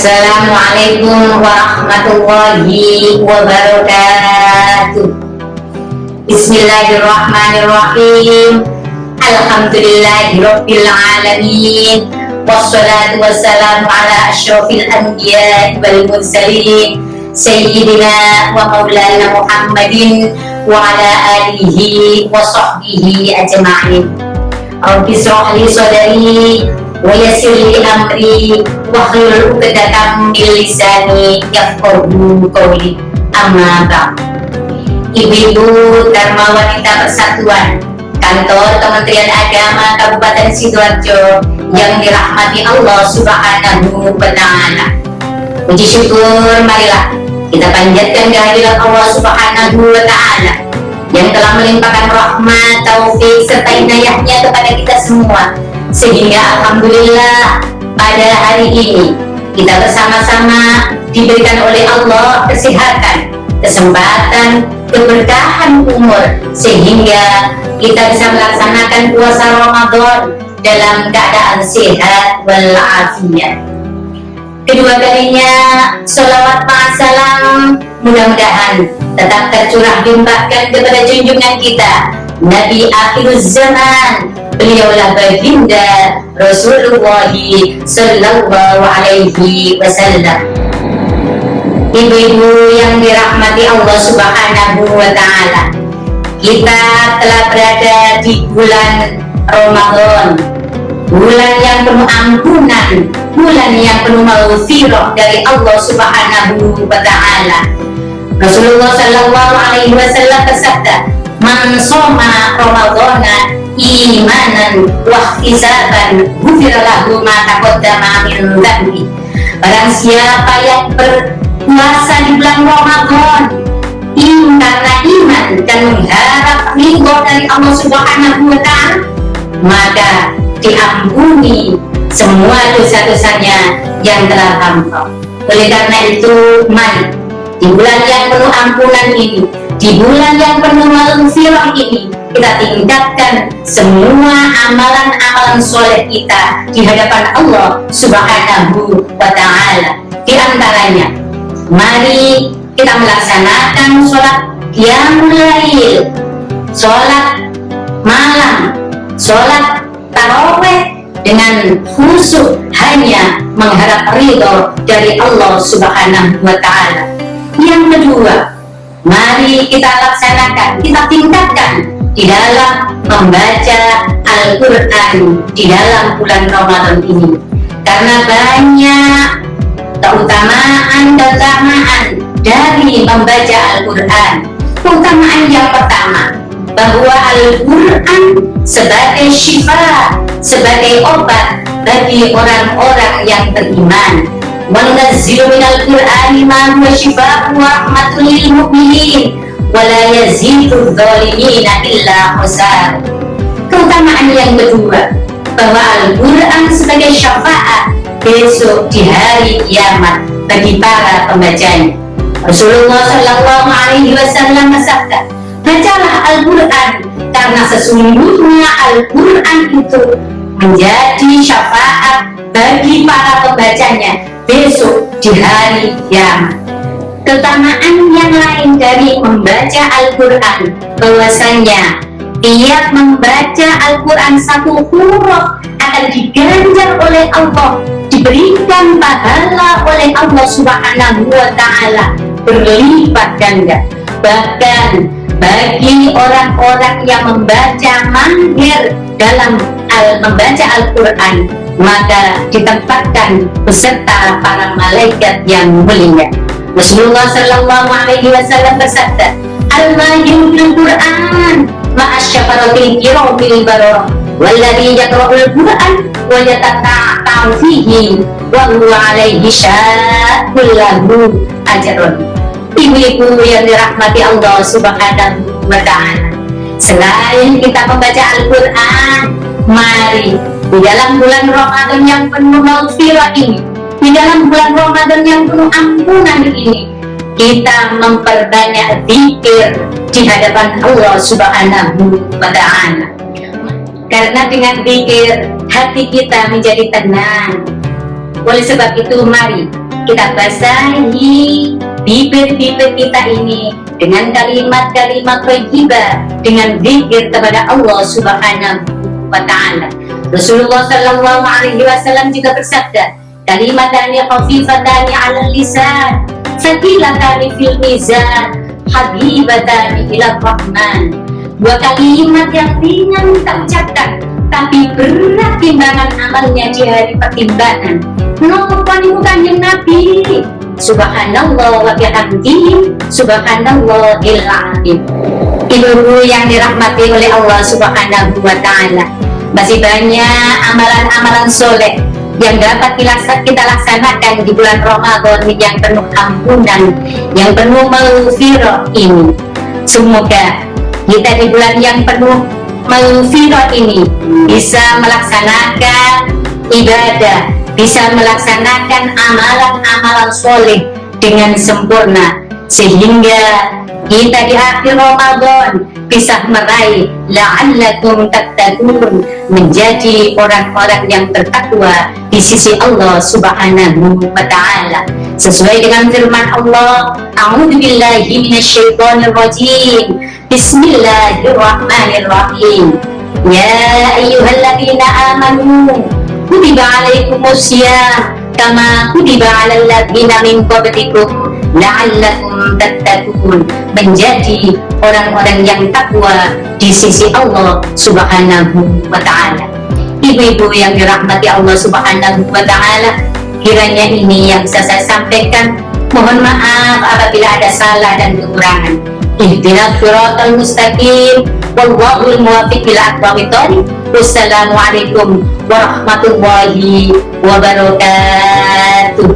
Assalamualaikum warahmatullahi wabarakatuh. Bismillahirrahmanirrahim. Alhamdulillahirabbil alamin. Wassalatu wassalamu ala asyrofil anbiya'i wal mursalin sayyidina wa maulana Muhammadin wa ala alihi wa sahbihi ajma'in. Rabbi shrah li sadri wa yassir li amri wahlul 'uqdatam min lisani yafqahu qawli. Amma ba'd. Ibu-ibu Dharma Wanita Persatuan Kantor Kementerian Agama Kabupaten Sidoarjo yang dirahmati Allah Subhanahu wa Ta'ala, puji syukur marilah kita panjatkan kehadirat Allah Subhanahu wa Ta'ala yang telah melimpahkan rahmat, taufik serta inayahnya kepada kita semua, sehingga alhamdulillah pada hari ini kita bersama-sama diberikan oleh Allah kesehatan, kesempatan, keberkahan umur, sehingga kita bisa melaksanakan puasa Ramadan dalam keadaan sehat walafiat. Kedua kalinya sholawat ma'asalam mudah-mudahan tetap tercurah limpahkan kepada junjungan kita Nabi akhiruz zaman, beliaulah baginda Rasulullah sallallahu alaihi wasallam. Ibu-ibu yang dirahmati Allah Subhanahu wa Ta'ala, kita telah berada di bulan Ramadan, bulan yang penuh ampunan, bulan yang penuh maghfirah dari Allah Subhanahu wa Ta'ala. Rasulullah sallallahu alaihi wasallam bersabda, "Man shoma Ramadhana imanan wa ihtisaban, ghufira lahu ma taqaddama min dhanbi." Barang siapa yang berpuasa di bulan Ramadan karena iman dan mengharap ridho dari Allah Subhanahu wa Ta'ala, maka diampuni semua dosa-dosanya yang telah lampau. Oleh karena itu, mari di bulan yang penuh ampunan ini, di bulan yang penuh maghfirah ini, kita tingkatkan semua amalan-amalan soleh kita di hadapan Allah Subhanahu wa Ta'ala. Di antaranya, mari kita melaksanakan sholat qiyamul lail, sholat malam, sholat tarawih dengan khusyuk hanya mengharap ridho dari Allah Subhanahu wa Ta'ala. Yang kedua, mari kita laksanakan, kita tingkatkan di dalam membaca Al-Quran di dalam bulan Ramadan ini, karena banyak keutamaan dari membaca Al-Quran. Keutamaan yang pertama, bahwa Al-Quran sebagai syifa, sebagai obat bagi orang-orang yang beriman. Wa nunazzilu minal Qur'ani ma huwa syifaa'un wa rahmatun lil mu'minin wa la yazidudz zalimina illa khusar. Keutamaan yang kedua, bahwa Al-Quran sebagai syafaat besok di hari kiamat bagi para pembacanya. Rasulullah sallallahu alaihi wasallam bersabda, "Bacalah Al-Quran karena sesungguhnya Al-Quran itu menjadi syafaat bagi para pembacanya besok di hari kiamat." Keutamaan yang lain dari membaca Al-Quran, bahwasanya tiap membaca Al-Quran satu huruf akan diganjar oleh Allah, diberikan pahala oleh Allah Subhanahu wa Ta'ala berlipat ganda. Bahkan bagi orang-orang yang membaca mahir dalam membaca Al-Quran, maka ditempatkan beserta para malaikat yang mulia. Rasulullah sallallahu alaihi wasallam bersabda, "Al-mahir bil Quran ma'asyafaratil kiramil bararah walladhi yaqra'ul Quran wa yatata'u fihi wa huwa alaihi syaqul lahu ajrun." Ibu-ibu yang dirahmati Allah Subhanahu wa Ta'ala, selain kita membaca Al-Quran, mari di dalam bulan Ramadan yang penuh maghfirah ini, di dalam bulan Ramadan yang penuh ampunan ini, kita memperbanyak zikir di hadapan Allah Subhanahu wa Ta'ala. Karena dengan zikir hati kita menjadi tenang. Oleh sebab itu, mari kita basahi bibir-bibir kita ini dengan kalimat-kalimat thayyibah, dengan zikir kepada Allah Subhanahu wa Ta'ala. Rasulullah Shallallahu Alaihi Wasallam juga bersabda, kalimatani khafifatani 'alal lisan, tsaqilatani fil mizan, habibatani ila rahman. Dua kalimat yang ringan kita ucapkan, tapi berat timbangan amalnya di hari pertimbangan. Nopo niku Kanjeng Nabi? Subhanallah wa bihamdihi, subhanallahil azim. Ibu-ibu yang dirahmati oleh Allah Subhanahu wa Ta'ala, masih banyak amalan-amalan soleh yang dapat kita laksanakan di bulan Ramadan yang penuh ampunan, yang penuh maghfirah ini. Semoga kita di bulan yang penuh maghfirah ini bisa melaksanakan ibadah, bisa melaksanakan amalan-amalan soleh dengan sempurna, sehingga kita di akhir Ramadan bisa meraih la'allakum tattaqun, menjadi orang-orang yang bertakwa di sisi Allah Subhanahu wa Ta'ala. Sesuai dengan firman Allah, a'udzubillahi minasyaitonir rajim, bismillahirrahmanirrahim. Ya ayyuhalladzina amanu kutiba alaikumusiyam kama kutiba alal ladzina min qablikum la'allakum tattaqun, menjadi orang-orang yang takwa di sisi Allah Subhanahu wa Ta'ala. Ibu-ibu yang dirahmati Allah Subhanahu wa Ta'ala, kiranya ini yang bisa saya sampaikan. Mohon maaf apabila ada salah dan kekurangan. Ihdinas siratal mustaqim, wallahul muwaffiq ila aqwamit thoriq. Wassalamualaikum warahmatullahi wabarakatuh.